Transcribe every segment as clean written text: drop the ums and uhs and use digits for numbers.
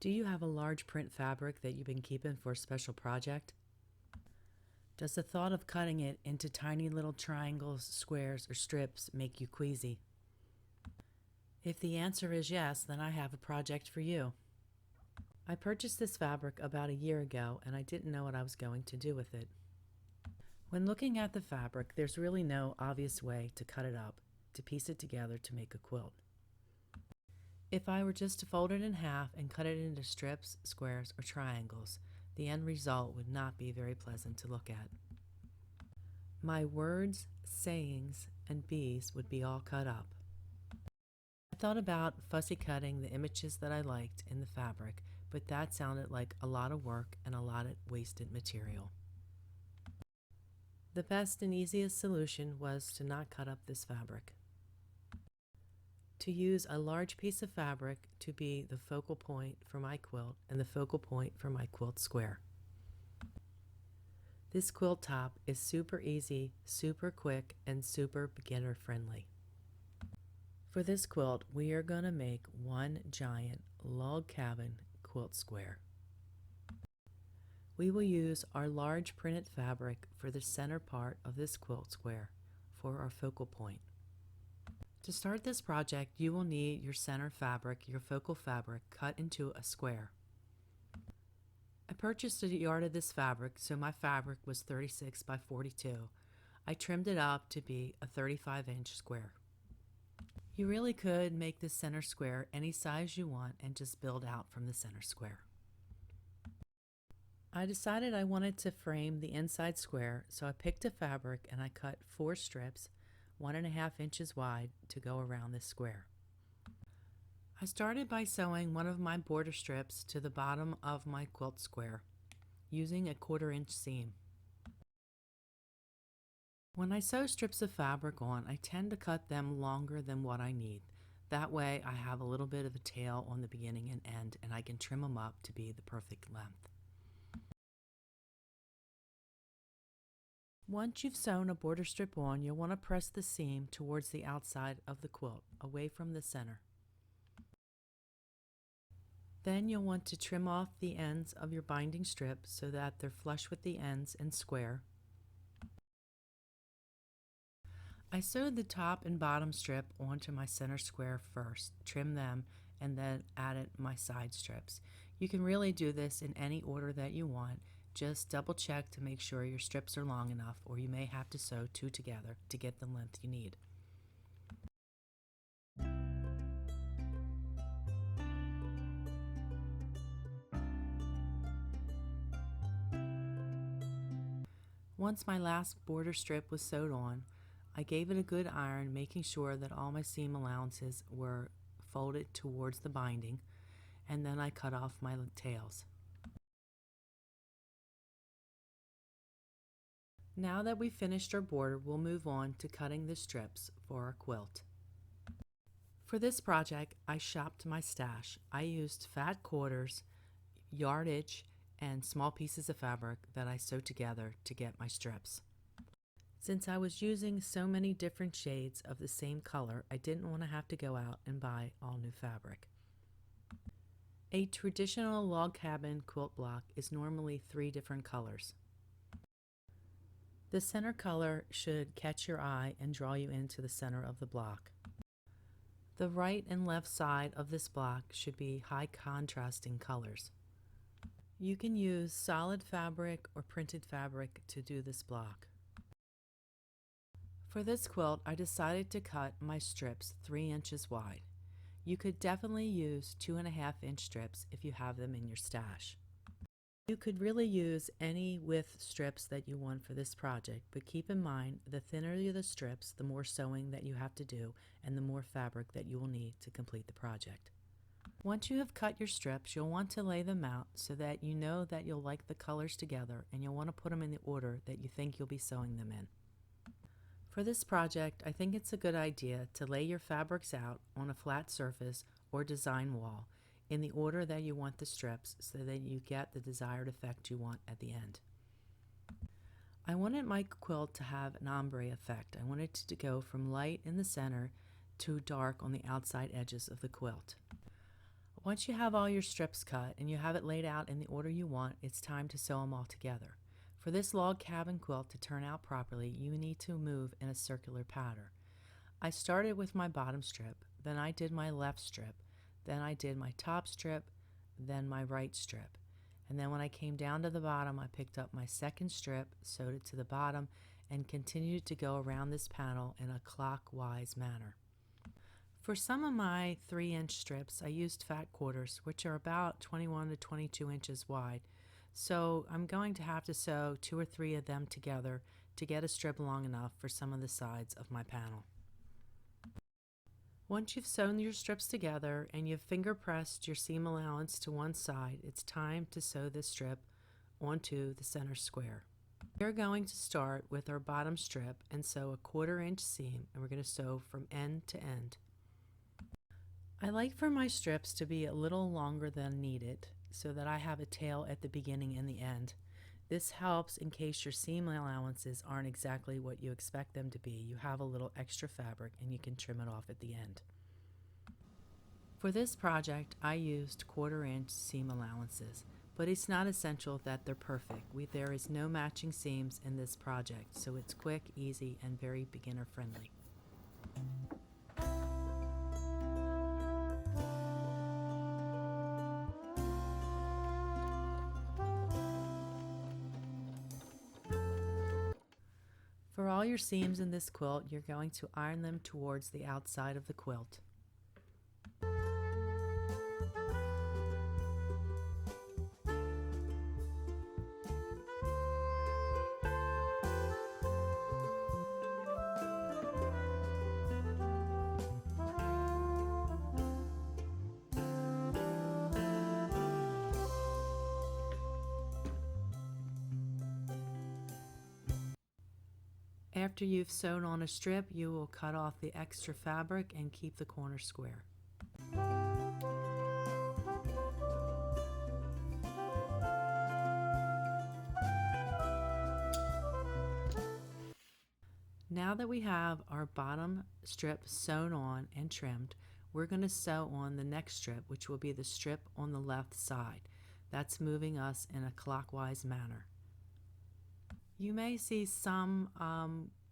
Do you have a large print fabric that you've been keeping for a special project? Does the thought of cutting it into tiny little triangles, squares, or strips make you queasy? If the answer is yes, then I have a project for you. I purchased this fabric about a year ago and I didn't know what I was going to do with it. When looking at the fabric, there's really no obvious way to cut it up, to piece it together to make a quilt. If I were just to fold it in half and cut it into strips, squares, or triangles, the end result would not be very pleasant to look at. My words, sayings, and bees would be all cut up. I thought about fussy cutting the images that I liked in the fabric, but that sounded like a lot of work and a lot of wasted material. The best and easiest solution was to not cut up this fabric. To use a large piece of fabric to be the focal point for my quilt and the focal point for my quilt square. This quilt top is super easy, super quick, and super beginner friendly. For this quilt, we are going to make one giant log cabin quilt square. We will use our large printed fabric for the center part of this quilt square for our focal point. To start this project, you will need your center fabric, your focal fabric, cut into a square. I purchased a yard of this fabric, so my fabric was 36 by 42. I trimmed it up to be a 35-inch square. You really could make this center square any size you want and just build out from the center square. I decided I wanted to frame the inside square, so I picked a fabric and I cut 4 strips 1.5 inches wide to go around this square. I started by sewing one of my border strips to the bottom of my quilt square using a 1/4 inch seam. When I sew strips of fabric on, I tend to cut them longer than what I need. That way I have a little bit of a tail on the beginning and end, and I can trim them up to be the perfect length. Once you've sewn a border strip on, you'll want to press the seam towards the outside of the quilt, away from the center. Then you'll want to trim off the ends of your binding strip so that they're flush with the ends and square. I sewed the top and bottom strip onto my center square first, trimmed them, and then added my side strips. You can really do this in any order that you want. Just double check to make sure your strips are long enough, or you may have to sew 2 together to get the length you need. Once my last border strip was sewed on, I gave it a good iron, making sure that all my seam allowances were folded towards the binding, and then I cut off my tails. Now that we've finished our border, we'll move on to cutting the strips for our quilt. For this project, I shopped my stash. I used fat quarters, yardage, and small pieces of fabric that I sewed together to get my strips. Since I was using so many different shades of the same color, I didn't want to have to go out and buy all new fabric. A traditional log cabin quilt block is normally 3 different colors. The center color should catch your eye and draw you into the center of the block. The right and left side of this block should be high contrasting colors. You can use solid fabric or printed fabric to do this block. For this quilt, I decided to cut my strips 3 inches wide. You could definitely use 2.5 inch strips if you have them in your stash. You could really use any width strips that you want for this project, but keep in mind the thinner the strips, the more sewing that you have to do and the more fabric that you will need to complete the project. Once you have cut your strips, you'll want to lay them out so that you know that you'll like the colors together, and you'll want to put them in the order that you think you'll be sewing them in. For this project, I think it's a good idea to lay your fabrics out on a flat surface or design wall in the order that you want the strips so that you get the desired effect you want at the end. I wanted my quilt to have an ombre effect. I wanted it to go from light in the center to dark on the outside edges of the quilt. Once you have all your strips cut and you have it laid out in the order you want, it's time to sew them all together. For this log cabin quilt to turn out properly, you need to move in a circular pattern. I started with my bottom strip, then I did my left strip, then I did my top strip, then my right strip. And then when I came down to the bottom, I picked up my second strip, sewed it to the bottom, and continued to go around this panel in a clockwise manner. For some of my 3-inch strips, I used fat quarters, which are about 21 to 22 inches wide. So I'm going to have to sew 2 or 3 of them together to get a strip long enough for some of the sides of my panel. Once you've sewn your strips together and you've finger pressed your seam allowance to one side, it's time to sew this strip onto the center square. We're going to start with our bottom strip and sew a 1/4 inch seam, and we're going to sew from end to end. I like for my strips to be a little longer than needed so that I have a tail at the beginning and the end. This helps in case your seam allowances aren't exactly what you expect them to be. You have a little extra fabric and you can trim it off at the end. For this project, I used 1/4 inch seam allowances, but it's not essential that they're perfect. There is no matching seams in this project, so it's quick, easy, and very beginner friendly. For all your seams in this quilt, you're going to iron them towards the outside of the quilt. After you've sewn on a strip, you will cut off the extra fabric and keep the corner square. Now that we have our bottom strip sewn on and trimmed, we're going to sew on the next strip, which will be the strip on the left side. That's moving us in a clockwise manner. You may see some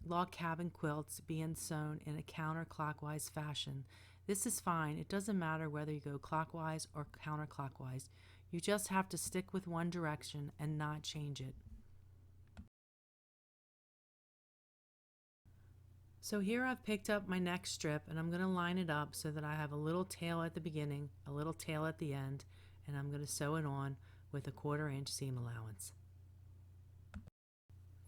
log cabin quilts being sewn in a counterclockwise fashion. This is fine. It doesn't matter whether you go clockwise or counterclockwise. You just have to stick with one direction and not change it. So here I've picked up my next strip and I'm going to line it up so that I have a little tail at the beginning, a little tail at the end, and I'm going to sew it on with a 1/4 inch seam allowance.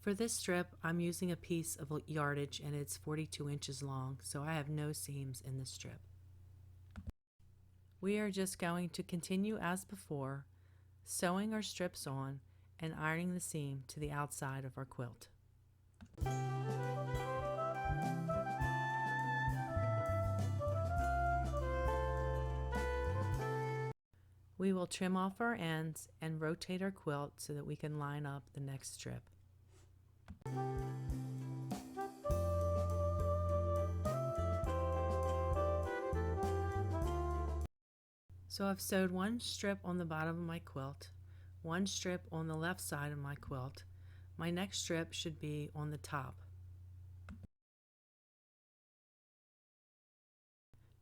For this strip, I'm using a piece of yardage and it's 42 inches long, so I have no seams in this strip. We are just going to continue as before, sewing our strips on and ironing the seam to the outside of our quilt. We will trim off our ends and rotate our quilt so that we can line up the next strip. So I've sewed one strip on the bottom of my quilt, one strip on the left side of my quilt. My next strip should be on the top.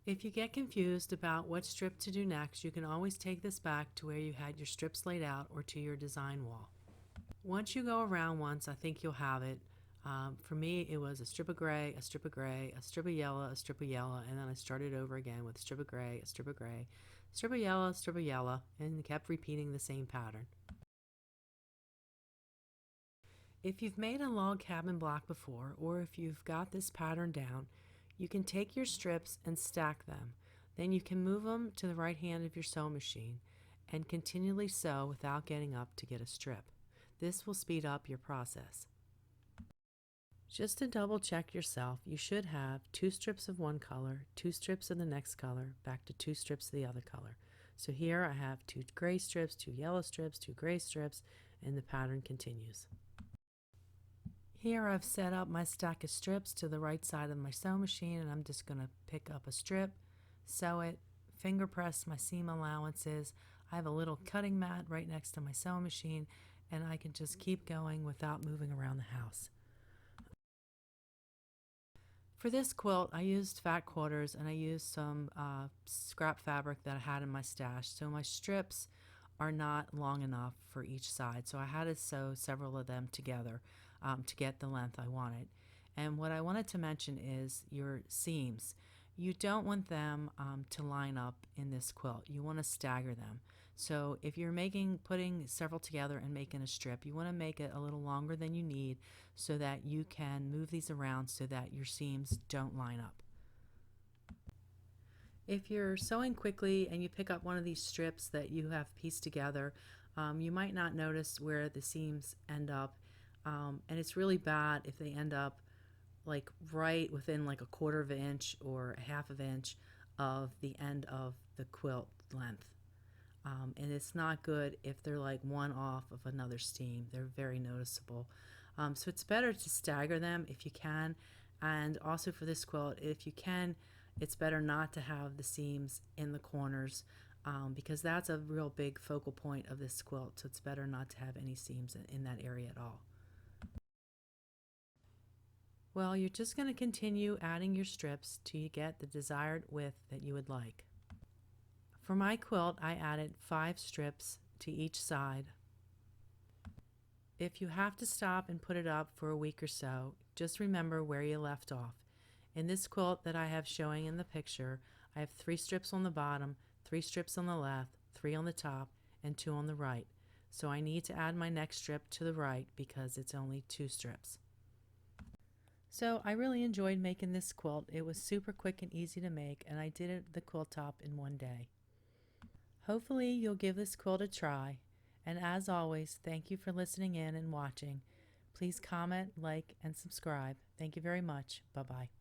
If you get confused about what strip to do next, you can always take this back to where you had your strips laid out or to your design wall. Once you go around once, I think you'll have it. For me, it was a strip of gray, a strip of gray, a strip of yellow, a strip of yellow, and then I started over again with a strip of gray, a strip of gray, strip of yellow, and kept repeating the same pattern. If you've made a log cabin block before, or if you've got this pattern down, you can take your strips and stack them. Then you can move them to the right hand of your sewing machine and continually sew without getting up to get a strip. This will speed up your process. Just to double check yourself, you should have 2 strips of one color, 2 strips of the next color, back to 2 strips of the other color. So here I have 2 gray strips, 2 yellow strips, 2 gray strips, and the pattern continues. Here I've set up my stack of strips to the right side of my sewing machine, and I'm just going to pick up a strip, sew it, finger press my seam allowances. I have a little cutting mat right next to my sewing machine, and I can just keep going without moving around the house. For this quilt, I used fat quarters and I used some scrap fabric that I had in my stash. So my strips are not long enough for each side. So I had to sew several of them together to get the length I wanted. And what I wanted to mention is your seams. You don't want them to line up in this quilt. You want to stagger them. So if you're putting several together and making a strip, you want to make it a little longer than you need so that you can move these around so that your seams don't line up. If you're sewing quickly and you pick up one of these strips that you have pieced together, you might not notice where the seams end up, and it's really bad if they end up like right within like a quarter of an inch or a half of an inch of the end of the quilt length. And it's not good if they're like one off of another seam. They're very noticeable. So it's better to stagger them if you can. And also for this quilt, if you can, it's better not to have the seams in the corners because that's a real big focal point of this quilt. So it's better not to have any seams in that area at all. Well, you're just going to continue adding your strips till you get the desired width that you would like. For my quilt, I added 5 strips to each side. If you have to stop and put it up for a week or so, just remember where you left off. In this quilt that I have showing in the picture, I have 3 strips on the bottom, 3 strips on the left, 3 on the top, and 2 on the right. So I need to add my next strip to the right because it's only 2 strips. So I really enjoyed making this quilt. It was super quick and easy to make, and I did the quilt top in one day. Hopefully you'll give this quilt a try, and as always, thank you for listening in and watching. Please comment, like, and subscribe. Thank you very much. Bye-bye.